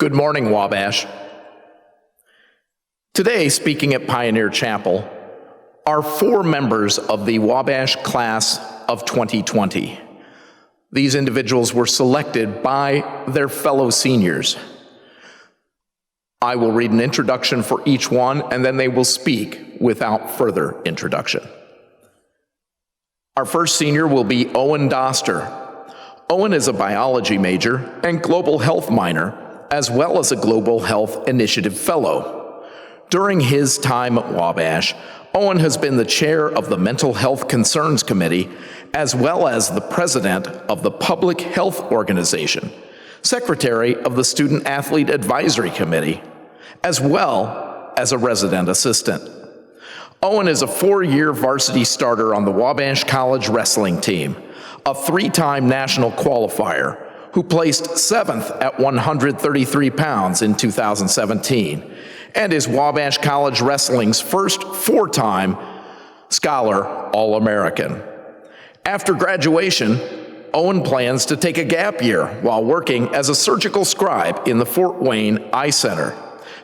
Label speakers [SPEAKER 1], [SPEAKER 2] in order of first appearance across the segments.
[SPEAKER 1] Good morning, Wabash. Today, speaking at Pioneer Chapel, are 4 members of the Wabash class of 2020. These individuals were selected by their fellow seniors. I will read an introduction for each one, and then they will speak without further introduction. Our first senior will be Owen Doster. Owen is a biology major and global health minor, as well as a Global Health Initiative Fellow. During his time at Wabash, Owen has been the chair of the Mental Health Concerns Committee, as well as the president of the Public Health Organization, secretary of the Student Athlete Advisory Committee, as well as a resident assistant. Owen is a 4-year varsity starter on the Wabash College wrestling team, a 3-time national qualifier, who placed 7th at 133 pounds in 2017, and is Wabash College Wrestling's first 4-time Scholar All-American. After graduation, Owen plans to take a gap year while working as a surgical scribe in the Fort Wayne Eye Center,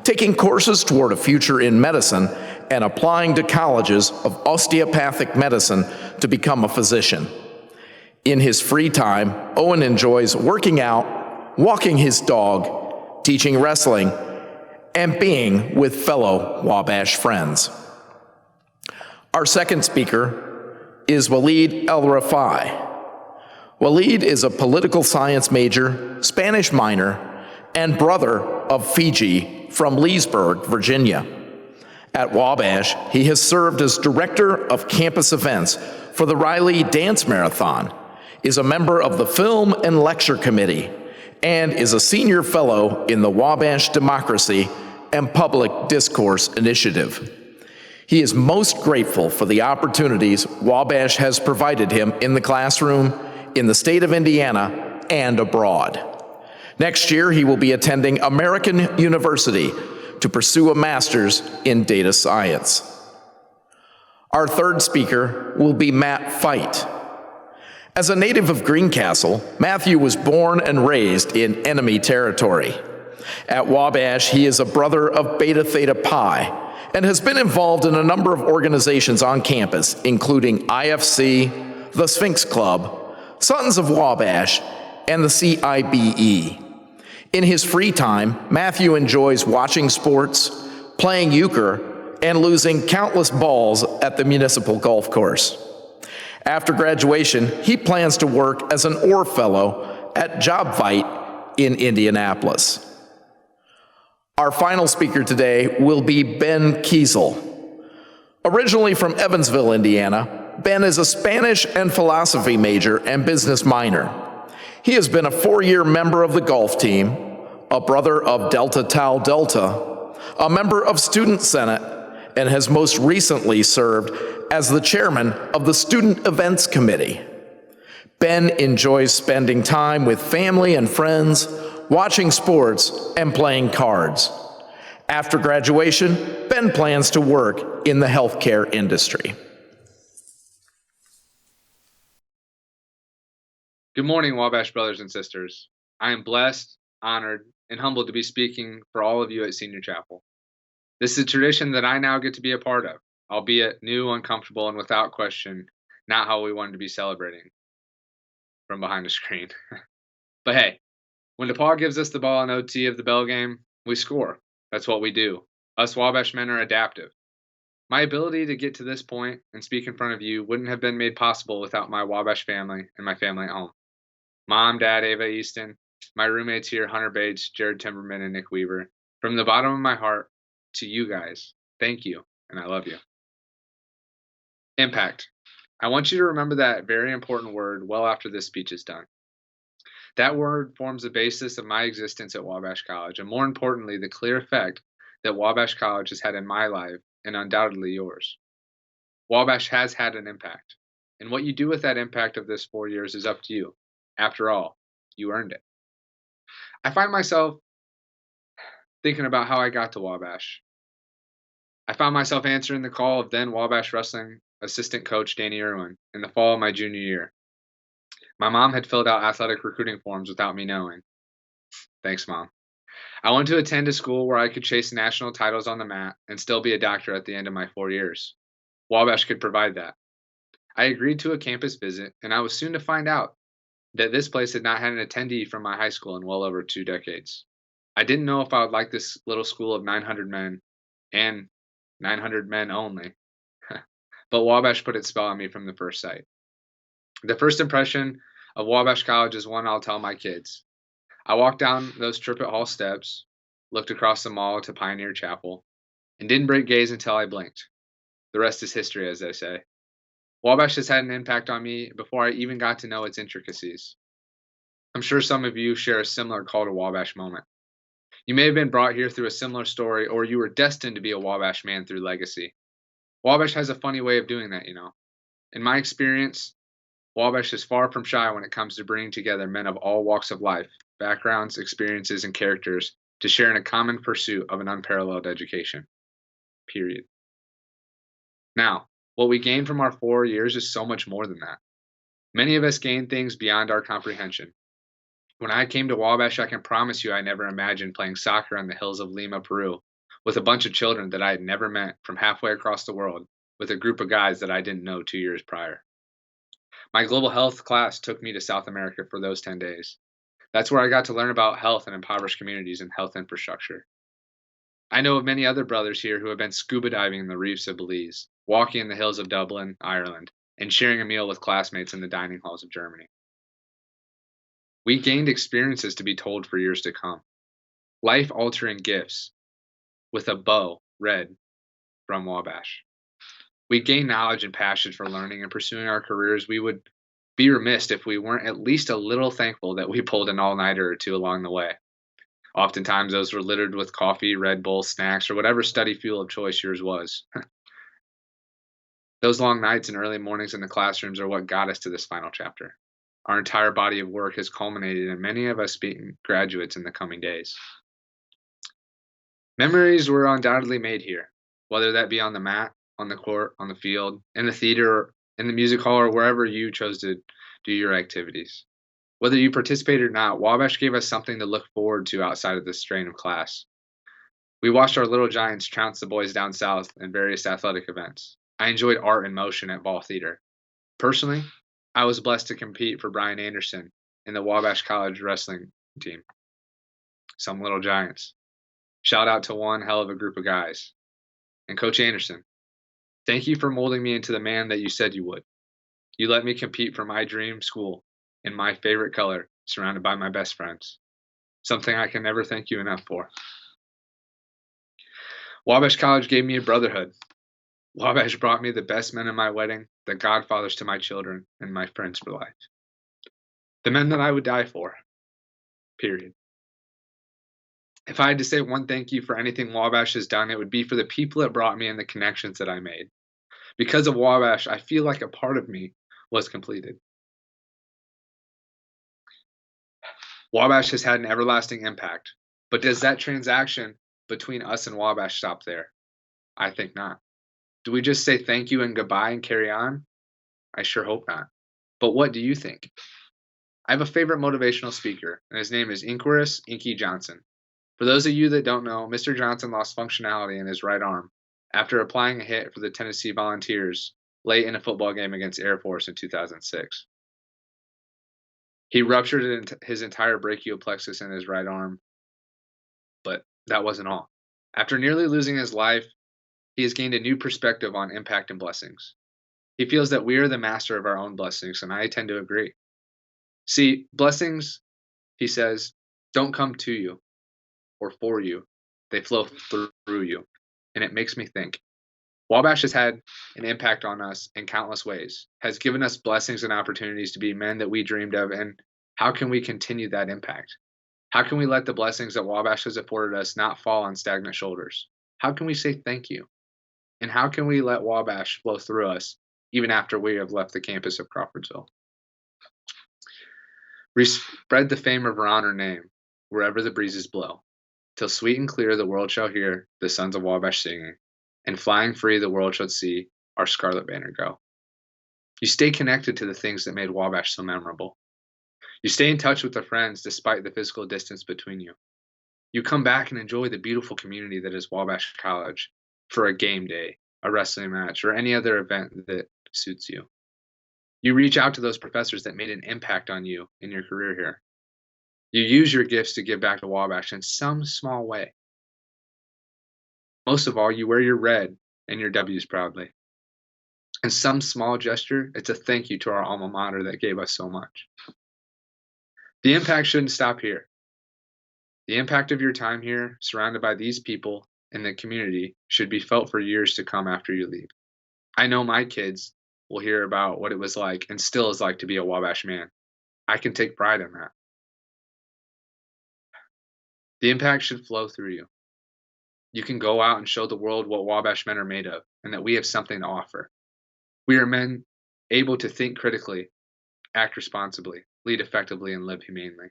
[SPEAKER 1] taking courses toward a future in medicine and applying to colleges of osteopathic medicine to become a physician. In his free time, Owen enjoys working out, walking his dog, teaching wrestling, and being with fellow Wabash friends. Our second speaker is Waleed Elrefai. Waleed is a political science major, Spanish minor, and brother of Fiji from Leesburg, Virginia. At Wabash, he has served as director of campus events for the Riley Dance Marathon, is a member of the Film and Lecture Committee, and is a senior fellow in the Wabash Democracy and Public Discourse Initiative. He is most grateful for the opportunities Wabash has provided him in the classroom, in the state of Indiana, and abroad. Next year, he will be attending American University to pursue a master's in data science. Our third speaker will be Matt Fajt. As a native of Greencastle, Matthew was born and raised in enemy territory. At Wabash, he is a brother of Beta Theta Pi and has been involved in a number of organizations on campus, including IFC, the Sphinx Club, Sons of Wabash, and the CIBE. In his free time, Matthew enjoys watching sports, playing euchre, and losing countless balls at the municipal golf course. After graduation, he plans to work as an Orr Fellow at JobVite in Indianapolis. Our final speaker today will be Ben Kiesel. Originally from Evansville, Indiana, Ben is a Spanish and philosophy major and business minor. He has been a 4-year member of the golf team, a brother of Delta Tau Delta, a member of Student Senate, and has most recently served as the chairman of the Student Events Committee. Ben enjoys spending time with family and friends, watching sports, and playing cards. After graduation, Ben plans to work in the healthcare industry.
[SPEAKER 2] Good morning, Wabash brothers and sisters. I am blessed, honored, and humbled to be speaking for all of you at Senior Chapel. This is a tradition that I now get to be a part of, albeit new, uncomfortable, and without question, not how we wanted to be celebrating from behind a screen. But hey, when DePaul gives us the ball in OT of the bell game, we score. That's what we do. Us Wabash men are adaptive. My ability to get to this point and speak in front of you wouldn't have been made possible without my Wabash family and my family at home. Mom, Dad, Ava Easton, my roommates here, Hunter Bates, Jared Timberman, and Nick Weaver. From the bottom of my heart to you guys, thank you, and I love you. Impact. I want you to remember that very important word well after this speech is done. That word forms the basis of my existence at Wabash College, and more importantly, the clear effect that Wabash College has had in my life, and undoubtedly yours. Wabash has had an impact, and what you do with that impact of this 4 years is up to you. After all, you earned it. I find myself thinking about how I got to Wabash. I found myself answering the call of then Wabash wrestling assistant coach Danny Irwin in the fall of my junior year. My mom had filled out athletic recruiting forms without me knowing. Thanks, Mom. I want to attend a school where I could chase national titles on the mat and still be a doctor at the end of my 4 years. Wabash could provide that. I agreed to a campus visit, and I was soon to find out that this place had not had an attendee from my high school in well over 2 decades. I didn't know if I would like this little school of 900 men and 900 men only, but Wabash put its spell on me from the first sight. The first impression of Wabash College is one I'll tell my kids. I walked down those Trippett Hall steps, looked across the mall to Pioneer Chapel, and didn't break gaze until I blinked. The rest is history, as they say. Wabash has had an impact on me before I even got to know its intricacies. I'm sure some of you share a similar call to Wabash moment. You may have been brought here through a similar story, or you were destined to be a Wabash man through legacy. Wabash has a funny way of doing that, you know. In my experience, Wabash is far from shy when it comes to bringing together men of all walks of life, backgrounds, experiences, and characters to share in a common pursuit of an unparalleled education. Period. Now, what we gain from our 4 years is so much more than that. Many of us gain things beyond our comprehension. When I came to Wabash, I can promise you I never imagined playing soccer on the hills of Lima, Peru, with a bunch of children that I had never met from halfway across the world, with a group of guys that I didn't know 2 years prior. My global health class took me to South America for those 10 days. That's where I got to learn about health in impoverished communities and health infrastructure. I know of many other brothers here who have been scuba diving in the reefs of Belize, walking in the hills of Dublin, Ireland, and sharing a meal with classmates in the dining halls of Germany. We gained experiences to be told for years to come, life-altering gifts with a bow read from Wabash. We gained knowledge and passion for learning and pursuing our careers. We would be remiss if we weren't at least a little thankful that we pulled an all-nighter or two along the way. Oftentimes, those were littered with coffee, Red Bull, snacks, or whatever study fuel of choice yours was. Those long nights and early mornings in the classrooms are what got us to this final chapter. Our entire body of work has culminated in many of us being graduates in the coming days. Memories were undoubtedly made here, whether that be on the mat, on the court, on the field, in the theater, in the music hall, or wherever you chose to do your activities. Whether you participated or not, Wabash gave us something to look forward to outside of the strain of class. We watched our little giants trounce the boys down south in various athletic events. I enjoyed art and motion at ball theater. Personally, I was blessed to compete for Brian Anderson in the Wabash College wrestling team. Some little giants. Shout out to one hell of a group of guys. And Coach Anderson, thank you for molding me into the man that you said you would. You let me compete for my dream school in my favorite color, surrounded by my best friends. Something I can never thank you enough for. Wabash College gave me a brotherhood. Wabash brought me the best men in my wedding, the godfathers to my children, and my friends for life. The men that I would die for. Period. If I had to say one thank you for anything Wabash has done, it would be for the people it brought me and the connections that I made. Because of Wabash, I feel like a part of me was completed. Wabash has had an everlasting impact, but does that transaction between us and Wabash stop there? I think not. Do we just say thank you and goodbye and carry on? I sure hope not. But what do you think? I have a favorite motivational speaker, and his name is Inquiris Inky Johnson. For those of you that don't know, Mr. Johnson lost functionality in his right arm after applying a hit for the Tennessee Volunteers late in a football game against Air Force in 2006. He ruptured his entire brachial plexus in his right arm, but that wasn't all. After nearly losing his life, he has gained a new perspective on impact and blessings. He feels that we are the master of our own blessings, and I tend to agree. See, blessings, he says, don't come to you or for you. They flow through you, and it makes me think. Wabash has had an impact on us in countless ways, has given us blessings and opportunities to be men that we dreamed of, and how can we continue that impact? How can we let the blessings that Wabash has afforded us not fall on stagnant shoulders? How can we say thank you? And how can we let Wabash flow through us even after we have left the campus of Crawfordsville? We spread the fame of our honor name wherever the breezes blow, till sweet and clear the world shall hear the sons of Wabash singing, and flying free the world shall see our scarlet banner go. You stay connected to the things that made Wabash so memorable. You stay in touch with the friends despite the physical distance between you. You come back and enjoy the beautiful community that is Wabash College for a game day, a wrestling match, or any other event that suits you. You reach out to those professors that made an impact on you in your career here. You use your gifts to give back to Wabash in some small way. Most of all, you wear your red and your W's proudly. In some small gesture, it's a thank you to our alma mater that gave us so much. The impact shouldn't stop here. The impact of your time here, surrounded by these people in the community, should be felt for years to come after you leave. I know my kids will hear about what it was like and still is like to be a Wabash man. I can take pride in that. The impact should flow through you. You can go out and show the world what Wabash men are made of and that we have something to offer. We are men able to think critically, act responsibly, lead effectively, and live humanely.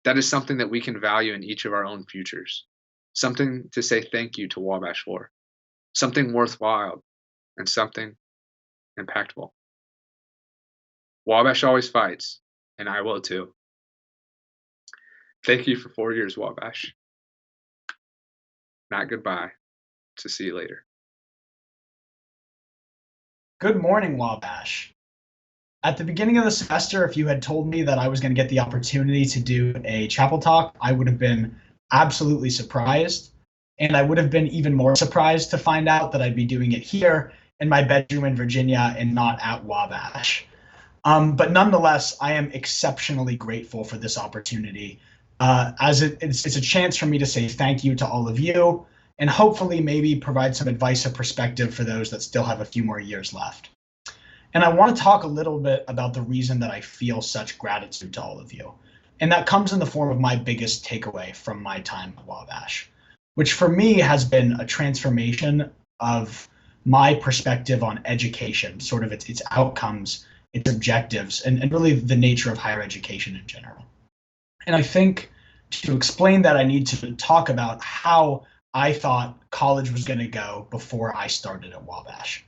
[SPEAKER 2] That is something that we can value in each of our own futures. Something to say thank you to Wabash for. Something worthwhile and something impactful. Wabash always fights, and I will too. Thank you for 4 years, Wabash. Not goodbye. To see you later.
[SPEAKER 3] Good morning, Wabash. At the beginning of the semester, if you had told me that I was going to get the opportunity to do a chapel talk, I would have been absolutely surprised. And I would have been even more surprised to find out that I'd be doing it here in my bedroom in Virginia and not at Wabash. But nonetheless, I am exceptionally grateful for this opportunity, as it's a chance for me to say thank you to all of you and hopefully maybe provide some advice or perspective for those that still have a few more years left. And I want to talk a little bit about the reason that I feel such gratitude to all of you. And that comes in the form of my biggest takeaway from my time at Wabash, which for me has been a transformation of my perspective on education, sort of its outcomes, its objectives, and really the nature of higher education in general. And I think to explain that, I need to talk about how I thought college was going to go before I started at Wabash.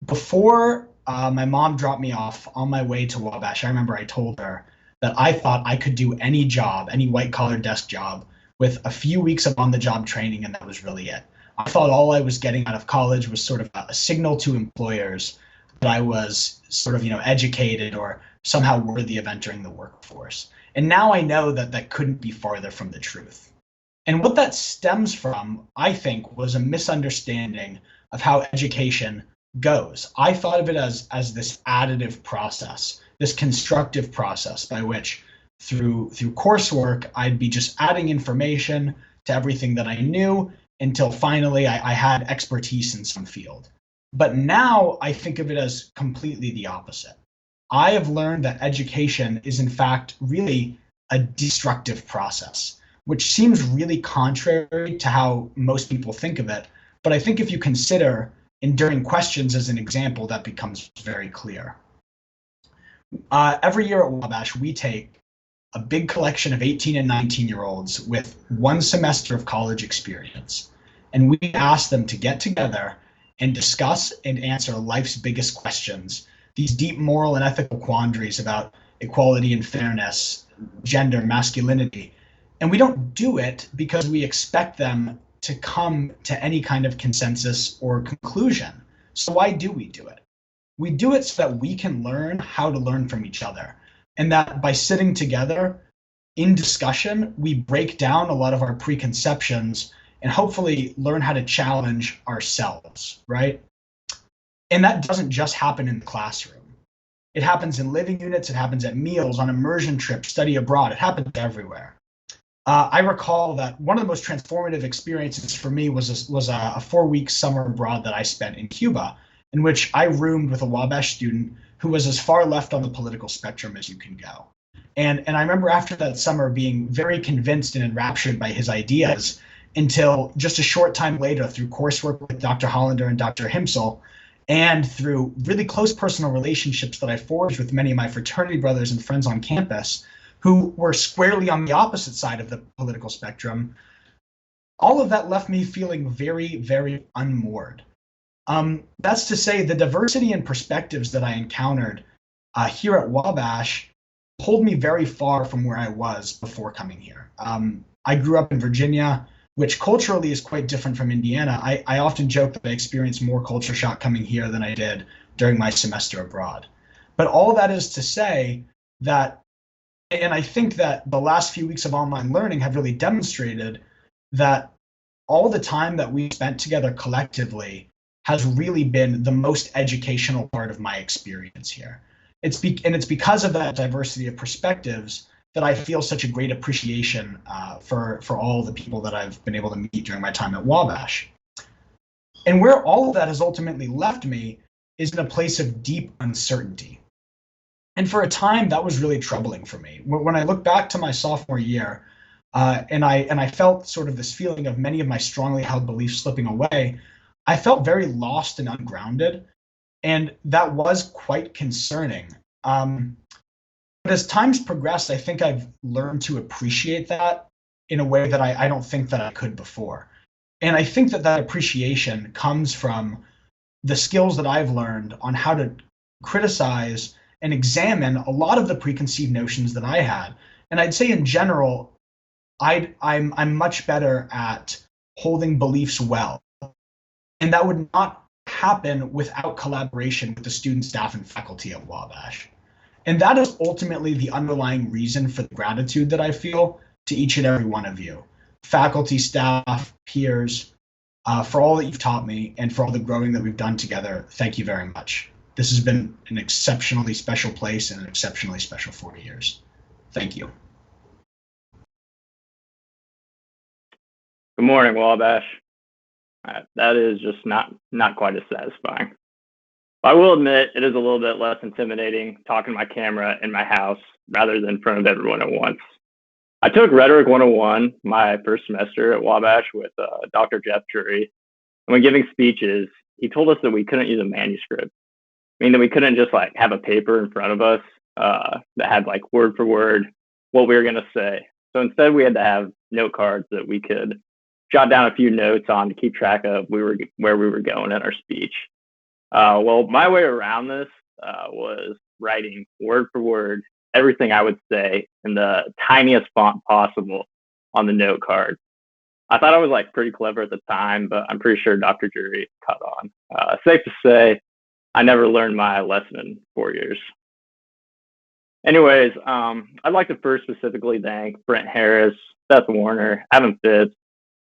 [SPEAKER 3] Before my mom dropped me off on my way to Wabash, I remember I told her that I thought I could do any job, any white-collar desk job, with a few weeks of on-the-job training, and that was really it. I thought all I was getting out of college was sort of a signal to employers that I was sort of, educated or somehow worthy of entering the workforce. And now I know that that couldn't be farther from the truth. And what that stems from, I think, was a misunderstanding of how education goes. I thought of it as this additive process, this constructive process by which through coursework, I'd be just adding information to everything that I knew until finally I had expertise in some field. But now I think of it as completely the opposite. I have learned that education is in fact really a destructive process, which seems really contrary to how most people think of it. But I think if you consider enduring questions as an example, that becomes very clear. Every year at Wabash, we take a big collection of 18 and 19-year-olds with one semester of college experience, and we ask them to get together and discuss and answer life's biggest questions, these deep moral and ethical quandaries about equality and fairness, gender, masculinity. And we don't do it because we expect them to come to any kind of consensus or conclusion. So why do we do it? We do it so that we can learn how to learn from each other. And that by sitting together in discussion, we break down a lot of our preconceptions and hopefully learn how to challenge ourselves, right? And that doesn't just happen in the classroom. It happens in living units, it happens at meals, on immersion trips, study abroad, it happens everywhere. I recall that one of the most transformative experiences for me was a 4-week summer abroad that I spent in Cuba, in which I roomed with a Wabash student who was as far left on the political spectrum as you can go. And I remember after that summer being very convinced and enraptured by his ideas until just a short time later through coursework with Dr. Hollander and Dr. Himsel, and through really close personal relationships that I forged with many of my fraternity brothers and friends on campus who were squarely on the opposite side of the political spectrum, all of that left me feeling very, very unmoored. That's to say, the diversity and perspectives that I encountered here at Wabash pulled me very far from where I was before coming here. I grew up in Virginia, which culturally is quite different from Indiana. I often joke that I experienced more culture shock coming here than I did during my semester abroad. But all that is to say that, and I think that the last few weeks of online learning have really demonstrated that all the time that we spent together collectively has really been the most educational part of my experience here. It's because of that diversity of perspectives that I feel such a great appreciation for all the people that I've been able to meet during my time at Wabash. And where all of that has ultimately left me is in a place of deep uncertainty. And for a time, that was really troubling for me. When I look back to my sophomore year, and I felt sort of this feeling of many of my strongly held beliefs slipping away, I felt very lost and ungrounded, and that was quite concerning. But as time's progressed, I think I've learned to appreciate that in a way that I don't think that I could before. And I think that appreciation comes from the skills that I've learned on how to criticize and examine a lot of the preconceived notions that I had. And I'd say in general, I'm much better at holding beliefs well. And that would not happen without collaboration with the student, staff, and faculty at Wabash. And that is ultimately the underlying reason for the gratitude that I feel to each and every one of you, faculty, staff, peers, for all that you've taught me and for all the growing that we've done together. Thank you very much. This has been an exceptionally special place and an exceptionally special 4 years. Thank you.
[SPEAKER 4] Good morning, Wabash. That is just not quite as satisfying. I will admit it is a little bit less intimidating talking to my camera in my house rather than in front of everyone at once. I took Rhetoric 101 my first semester at Wabash with Dr. Jeff Drury. And when giving speeches, he told us that we couldn't use a manuscript. I mean, that we couldn't just like have a paper in front of us that had like word for word what we were going to say. So instead, we had to have note cards that we could jot down a few notes on to keep track of where we were going in our speech. Well, my way around this was writing word for word everything I would say in the tiniest font possible on the note card. I thought I was like pretty clever at the time, but I'm pretty sure Dr. Drury caught on. Safe to say, I never learned my lesson in 4 years. Anyways, I'd like to first specifically thank Brent Harris, Seth Warner, Evan Phipps,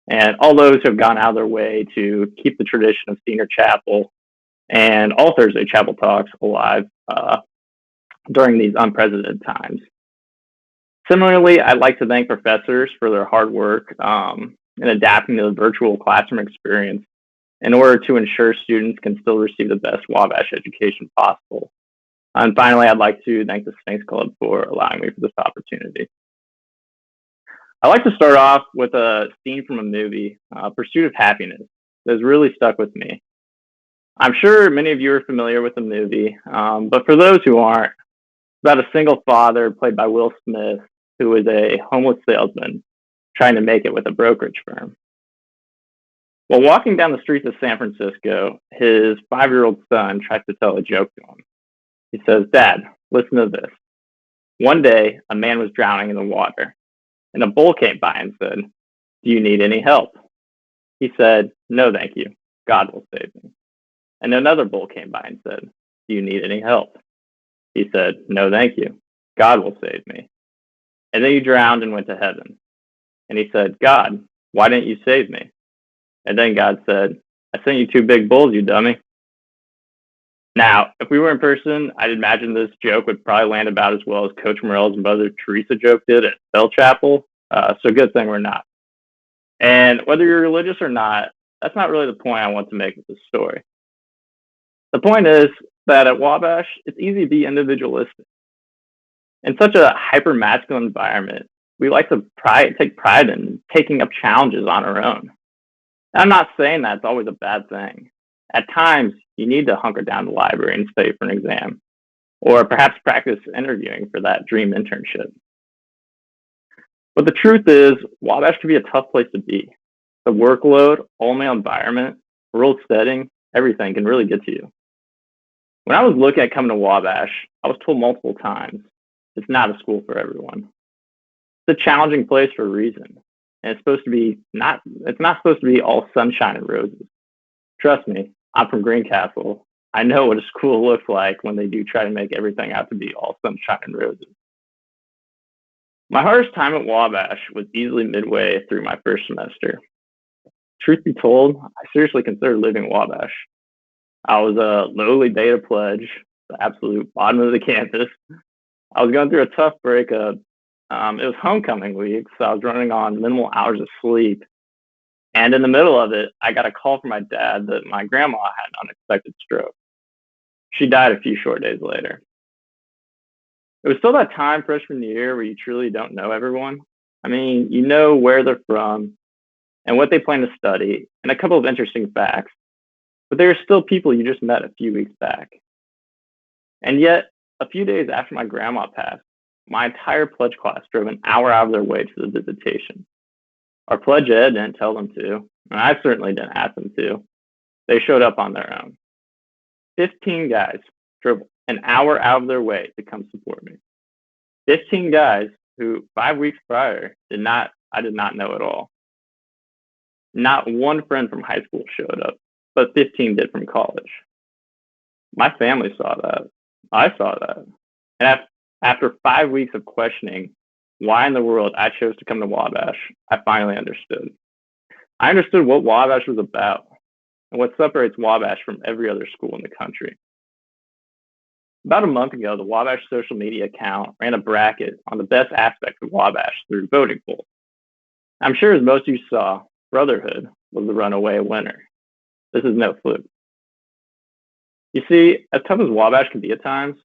[SPEAKER 4] and all those who have gone out of their way to keep the tradition of Senior Chapel and all Thursday Chapel Talks alive during these unprecedented times. Similarly, I'd like to thank professors for their hard work in adapting to the virtual classroom experience in order to ensure students can still receive the best Wabash education possible. And finally, I'd like to thank the Sphinx Club for allowing me for this opportunity. I'd like to start off with a scene from a movie, Pursuit of Happiness, that has really stuck with me. I'm sure many of you are familiar with the movie, but for those who aren't, it's about a single father played by Will Smith, who is a homeless salesman trying to make it with a brokerage firm. While walking down the streets of San Francisco, his 5-year-old son tries to tell a joke to him. He says, "Dad, listen to this. One day, a man was drowning in the water, and a bull came by and said, 'Do you need any help?' He said, 'No, thank you. God will save me.' And another bull came by and said, 'Do you need any help?' He said, 'No, thank you. God will save me.' And then he drowned and went to heaven. And he said, 'God, why didn't you save me?' And then God said, 'I sent you 2 big bulls, you dummy.'" Now, if we were in person, I'd imagine this joke would probably land about as well as Coach Morell's Mother Teresa joke did at Bell Chapel. So good thing we're not. And whether you're religious or not, that's not really the point I want to make with this story. The point is that at Wabash, it's easy to be individualistic. In such a hyper-masculine environment, we like to take pride in taking up challenges on our own. And I'm not saying that's always a bad thing. At times, you need to hunker down the library and study for an exam, or perhaps practice interviewing for that dream internship. But the truth is, Wabash can be a tough place to be. The workload, all-male environment, rural setting, everything can really get to you. When I was looking at coming to Wabash, I was told multiple times, it's not a school for everyone. It's a challenging place for a reason. and it's not supposed to be all sunshine and roses. Trust me, I'm from Greencastle. I know what a school looks like when they do try to make everything out to be all sunshine and roses. My hardest time at Wabash was easily midway through my first semester. Truth be told, I seriously considered leaving Wabash. I was a lowly beta pledge, the absolute bottom of the campus. I was going through a tough breakup. It was homecoming week, so I was running on minimal hours of sleep. And in the middle of it, I got a call from my dad that my grandma had an unexpected stroke. She died a few short days later. It was still that time freshman year where you truly don't know everyone. I mean, you know where they're from and what they plan to study and a couple of interesting facts, but there are still people you just met a few weeks back. And yet, a few days after my grandma passed, my entire pledge class drove an hour out of their way to the visitation. Our pledge ed didn't tell them to, and I certainly didn't ask them to. They showed up on their own. 15 guys drove an hour out of their way to come support me. 15 guys who 5 weeks prior I did not know at all. Not one friend from high school showed up, but 15 did from college. My family saw that. I saw that. And after 5 weeks of questioning why in the world I chose to come to Wabash, I finally understood. I understood what Wabash was about and what separates Wabash from every other school in the country. About a month ago, the Wabash social media account ran a bracket on the best aspects of Wabash through voting polls. I'm sure as most of you saw, brotherhood was the runaway winner. This is no fluke. You see, as tough as Wabash can be at times,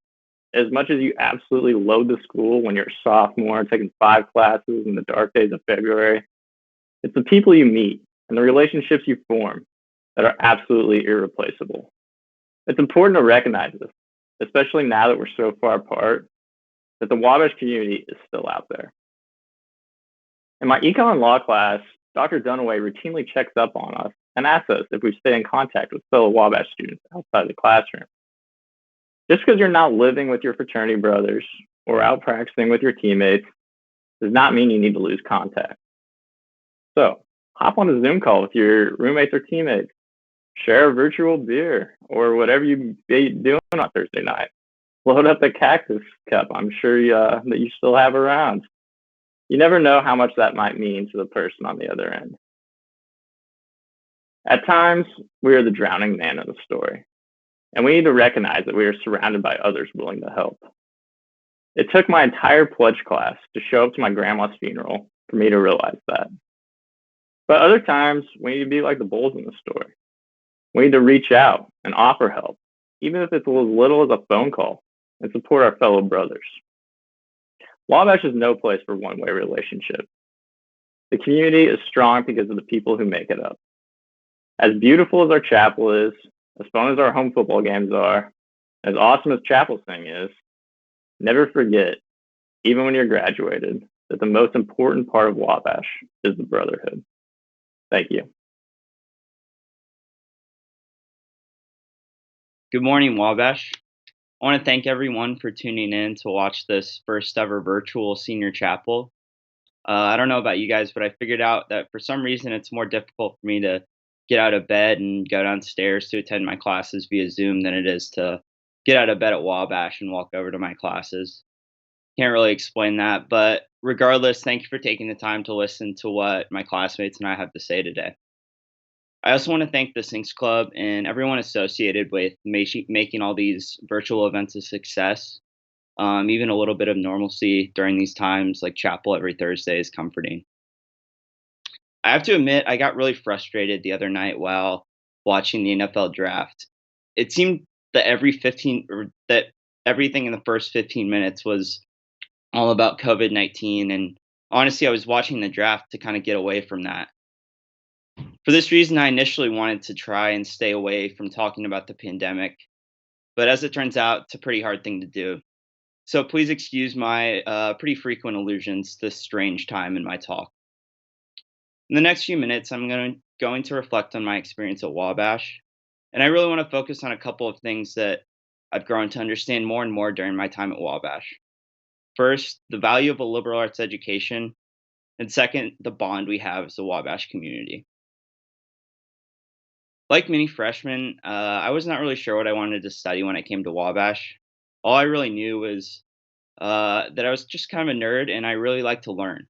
[SPEAKER 4] as much as you absolutely loathe the school when you're a sophomore taking 5 classes in the dark days of February, it's the people you meet and the relationships you form that are absolutely irreplaceable. It's important to recognize this, especially now that we're so far apart, that the Wabash community is still out there. In my econ law class, Dr. Dunaway routinely checks up on us and asks us if we stay in contact with fellow Wabash students outside the classroom. Just because you're not living with your fraternity brothers or out practicing with your teammates does not mean you need to lose contact. So hop on a Zoom call with your roommates or teammates, share a virtual beer or whatever you be doing on Thursday night. Load up the cactus cup I'm sure that you still have around. You never know how much that might mean to the person on the other end. At times, we are the drowning man of the story, and we need to recognize that we are surrounded by others willing to help. It took my entire pledge class to show up to my grandma's funeral for me to realize that. But other times, we need to be like the bulls in the story. We need to reach out and offer help, even if it's as little as a phone call, and support our fellow brothers. Wabash is no place for one-way relationships. The community is strong because of the people who make it up. As beautiful as our chapel is, as fun as our home football games are, as awesome as chapel sing is, never forget, even when you're graduated, that the most important part of Wabash is the brotherhood. Thank you.
[SPEAKER 5] Good morning, Wabash. I want to thank everyone for tuning in to watch this first ever virtual senior chapel. I don't know about you guys, but I figured out that for some reason it's more difficult for me to get out of bed and go downstairs to attend my classes via Zoom than it is to get out of bed at Wabash and walk over to my classes. Can't really explain that, but regardless, thank you for taking the time to listen to what my classmates and I have to say today. I also want to thank the Sinks Club and everyone associated with making all these virtual events a success. Even a little bit of normalcy during these times, like chapel every Thursday, is comforting. I have to admit, I got really frustrated the other night while watching the NFL draft. It seemed that everything in the first 15 minutes was all about COVID-19, and honestly, I was watching the draft to kind of get away from that. For this reason, I initially wanted to try and stay away from talking about the pandemic, but as it turns out, it's a pretty hard thing to do. So please excuse my pretty frequent allusions to this strange time in my talk. In the next few minutes, I'm going to reflect on my experience at Wabash, and I really want to focus on a couple of things that I've grown to understand more and more during my time at Wabash. First, the value of a liberal arts education, and second, the bond we have as the Wabash community. Like many freshmen, I was not really sure what I wanted to study when I came to Wabash. All I really knew was that I was just kind of a nerd and I really liked to learn.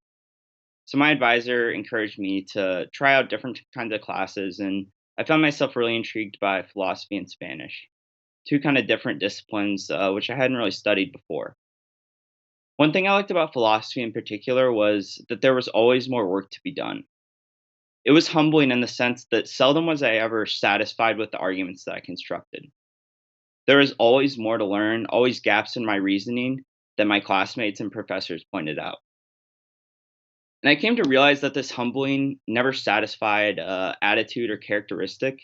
[SPEAKER 5] So my advisor encouraged me to try out different kinds of classes, and I found myself really intrigued by philosophy and Spanish, two kind of different disciplines which I hadn't really studied before. One thing I liked about philosophy in particular was that there was always more work to be done. It was humbling in the sense that seldom was I ever satisfied with the arguments that I constructed. There was always more to learn, always gaps in my reasoning that my classmates and professors pointed out. And I came to realize that this humbling, never satisfied attitude or characteristic,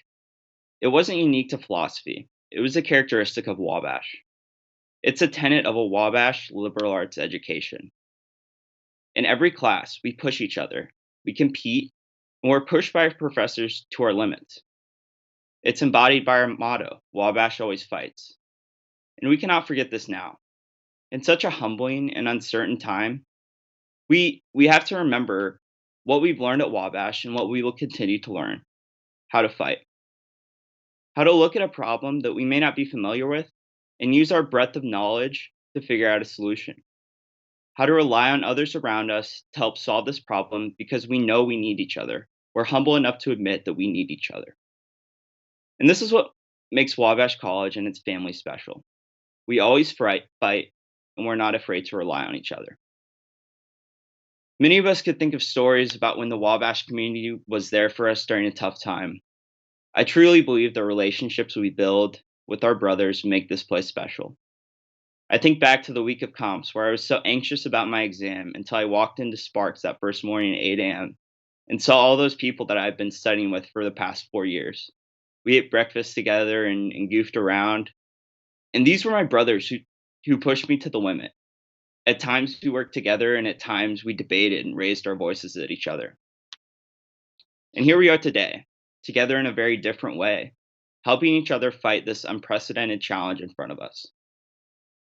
[SPEAKER 5] it wasn't unique to philosophy. It was a characteristic of Wabash. It's a tenet of a Wabash liberal arts education. In every class, we push each other, we compete, and we're pushed by our professors to our limits. It's embodied by our motto, Wabash always fights. And we cannot forget this now. In such a humbling and uncertain time, we have to remember what we've learned at Wabash and what we will continue to learn: how to fight, how to look at a problem that we may not be familiar with and use our breadth of knowledge to figure out a solution, how to rely on others around us to help solve this problem because we know we need each other. We're humble enough to admit that we need each other. And this is what makes Wabash College and its family special. We always fight, and we're not afraid to rely on each other. Many of us could think of stories about when the Wabash community was there for us during a tough time. I truly believe the relationships we build with our brothers make this place special. I think back to the week of comps where I was so anxious about my exam until I walked into Sparks that first morning at 8 a.m. and saw all those people that I've been studying with for the past 4 years. We ate breakfast together and goofed around. And these were my brothers who pushed me to the limit. At times we worked together, and at times we debated and raised our voices at each other. And here we are today, together in a very different way, helping each other fight this unprecedented challenge in front of us.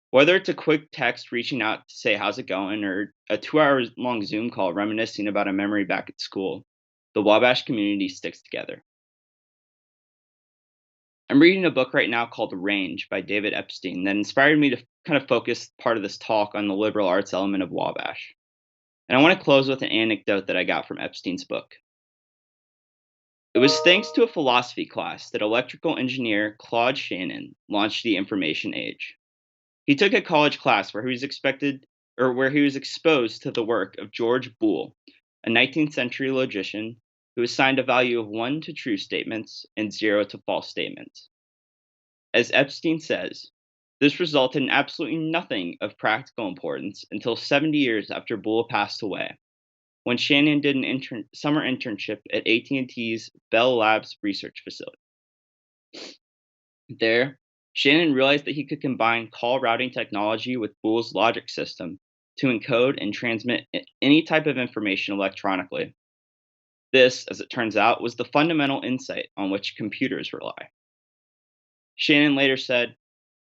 [SPEAKER 5] Whether it's a quick text reaching out to say how's it going, or a 2-hour-long Zoom call reminiscing about a memory back at school, the Wabash community sticks together. I'm reading a book right now called Range by David Epstein that inspired me to kind of focus part of this talk on the liberal arts element of Wabash. And I want to close with an anecdote that I got from Epstein's book. It was thanks to a philosophy class that electrical engineer Claude Shannon launched the information age. He took a college class where he was exposed to the work of George Boole, a 19th century logician who assigned a value of 1 to true statements and 0 to false statements. As Epstein says, this resulted in absolutely nothing of practical importance until 70 years after Boole passed away, when Shannon did an summer internship at AT&T's Bell Labs research facility. There, Shannon realized that he could combine call routing technology with Boole's logic system to encode and transmit any type of information electronically. This, as it turns out, was the fundamental insight on which computers rely. Shannon later said,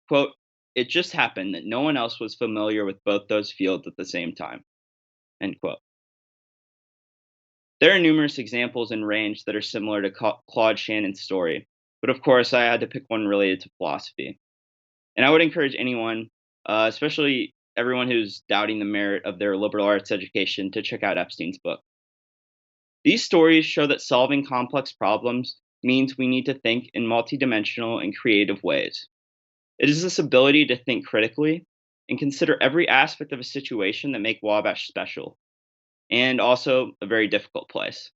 [SPEAKER 5] quote, "It just happened that no one else was familiar with both those fields at the same time," end quote. There are numerous examples in Range that are similar to Claude Shannon's story, but of course I had to pick one related to philosophy. And I would encourage anyone, especially everyone who's doubting the merit of their liberal arts education, to check out Epstein's book. These stories show that solving complex problems means we need to think in multidimensional and creative ways. It is this ability to think critically and consider every aspect of a situation that make Wabash special, and also a very difficult place.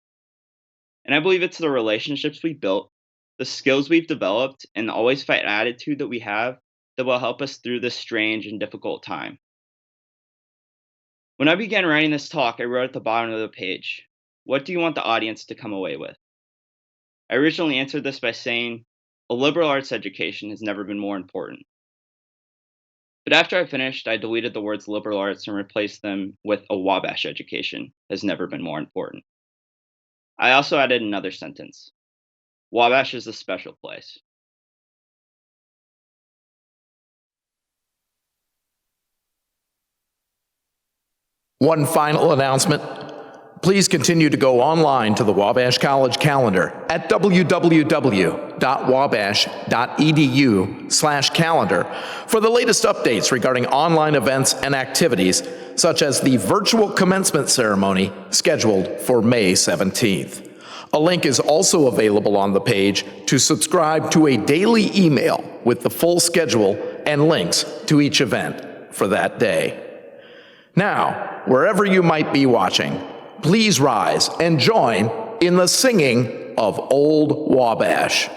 [SPEAKER 5] And I believe it's the relationships we built, the skills we've developed, and the always fight attitude that we have that will help us through this strange and difficult time. When I began writing this talk, I wrote at the bottom of the page, "What do you want the audience to come away with?" I originally answered this by saying, a liberal arts education has never been more important. But after I finished, I deleted the words liberal arts and replaced them with a Wabash education has never been more important. I also added another sentence. Wabash is a special place.
[SPEAKER 1] One final announcement. Please continue to go online to the Wabash College calendar at www.wabash.edu/calendar for the latest updates regarding online events and activities, such as the virtual commencement ceremony scheduled for May 17th. A link is also available on the page to subscribe to a daily email with the full schedule and links to each event for that day. Now, wherever you might be watching, please rise and join in the singing of Old Wabash.